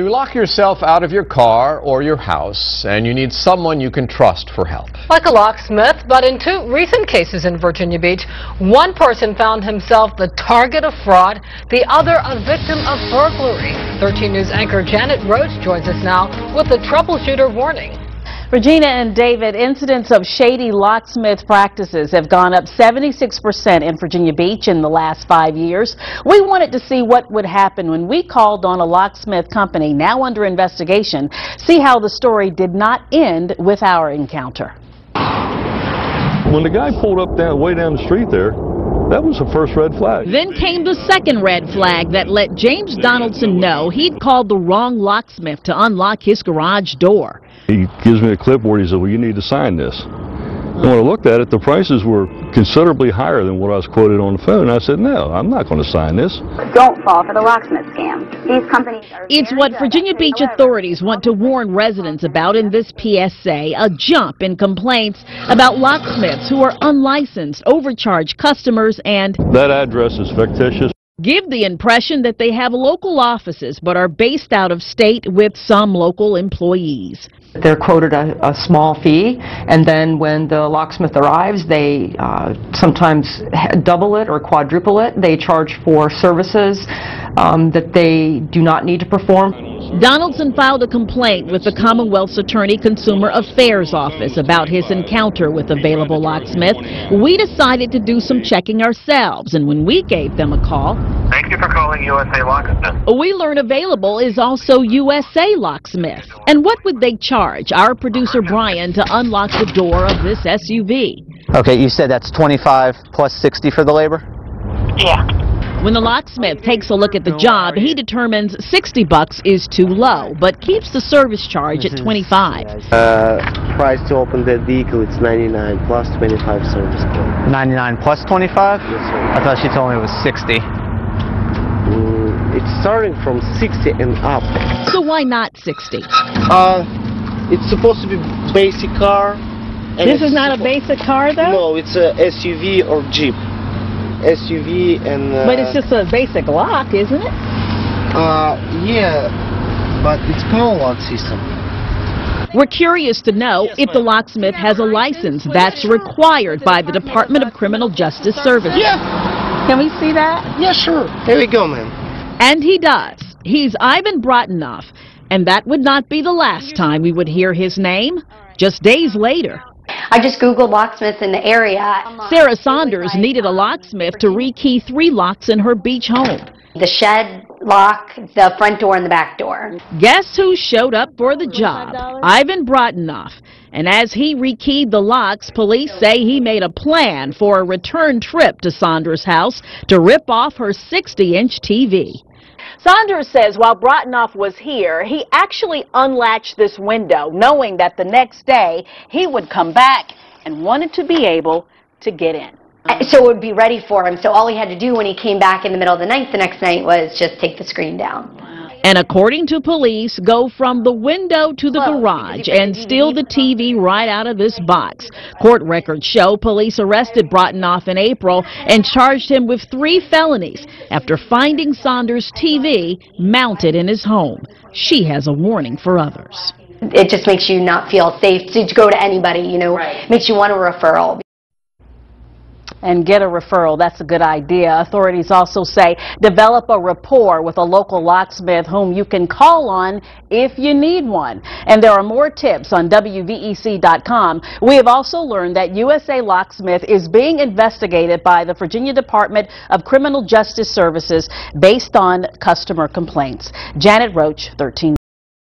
You lock yourself out of your car or your house, and you need someone you can trust for help. Like a locksmith, but in two recent cases in Virginia Beach, one person found himself the target of fraud, the other a victim of burglary. 13 News anchor Janet Roach joins us now with the troubleshooter warning. Regina and David, incidents of shady locksmith practices have gone up 76% in Virginia Beach in the last 5 years. We wanted to see what would happen when we called on a locksmith company now under investigation. See how the story did not end with our encounter. When the guy pulled up way down the street there, that was the first red flag. Then came the second red flag that let James Donaldson know he'd called the wrong locksmith to unlock his garage door. He gives me a clipboard. He said, well, you need to sign this. And when I looked at it, the prices were considerably higher than what I was quoted on the phone. I said, no, I'm not going to sign this. Don't fall for the locksmith scam. These companies are It's what Virginia Beach authorities want to warn residents about in this PSA, a jump in complaints about locksmiths who are unlicensed, overcharge customers, and That address is fictitious. Give the impression that they have local offices but are based out of state with some local employees. They're quoted a small fee, and then when the locksmith arrives, they sometimes double it or quadruple it. They charge for services that they do not need to perform. Donaldson filed a complaint with the Commonwealth's Attorney Consumer Affairs Office about his encounter with Available Locksmith. We decided to do some checking ourselves, and when we gave them a call, thank you for calling U.S.A. Locksmith. we learn Available is also U.S.A. Locksmith. And what would they charge our producer Brian to unlock the door of this SUV? Okay, you said that's 25 plus 60 for the labor? Yeah. When the locksmith takes a look at the job, he determines $60 is too low, but keeps the service charge at $25. Price to open that vehicle, it's $99 plus 25 service code. 99 plus 25? Yes, sir. I thought she told me it was 60. It's starting from 60 and up. So why not 60? It's supposed to be basic car. And This is not a basic car, though? No, it's a SUV or Jeep. SUV and... But it's just a basic lock, isn't it? Yeah, but it's power lock system. We're curious to know if the locksmith has a license that's required by the Department of Criminal Justice Services. Yeah. Can we see that? Yeah, sure. Here we go, man. And he does. He's Ivan Bratanoff, and that would not be the last time we would hear his name. Just days later, I just Googled locksmiths in the area. Sarah Saunders needed a locksmith to rekey 3 locks in her beach home. The shed lock, the front door, and the back door. Guess who showed up for the job? Ivan Bratanoff. And as he rekeyed the locks, police say he made a plan for a return trip to Saunders' house to rip off her 60-inch TV. Saunders says while Bratanoff was here, he actually unlatched this window, knowing that the next day he would come back and wanted to be able to get in. So it would be ready for him. So all he had to do when he came back in the middle of the night the next night was just take the screen down. And according to police, go from the window to the garage and steal the TV right out of this box. Court records show police arrested Bratanoff in April and charged him with 3 felonies after finding Saunders' TV mounted in his home. She has a warning for others. It just makes you not feel safe to go to anybody, you know, makes you want a referral. And get a referral. That's a good idea. Authorities also say develop a rapport with a local locksmith whom you can call on if you need one. And there are more tips on WVEC.com. We have also learned that U.S.A. Locksmith is being investigated by the Virginia Department of Criminal Justice Services based on customer complaints. Janet Roach, 13.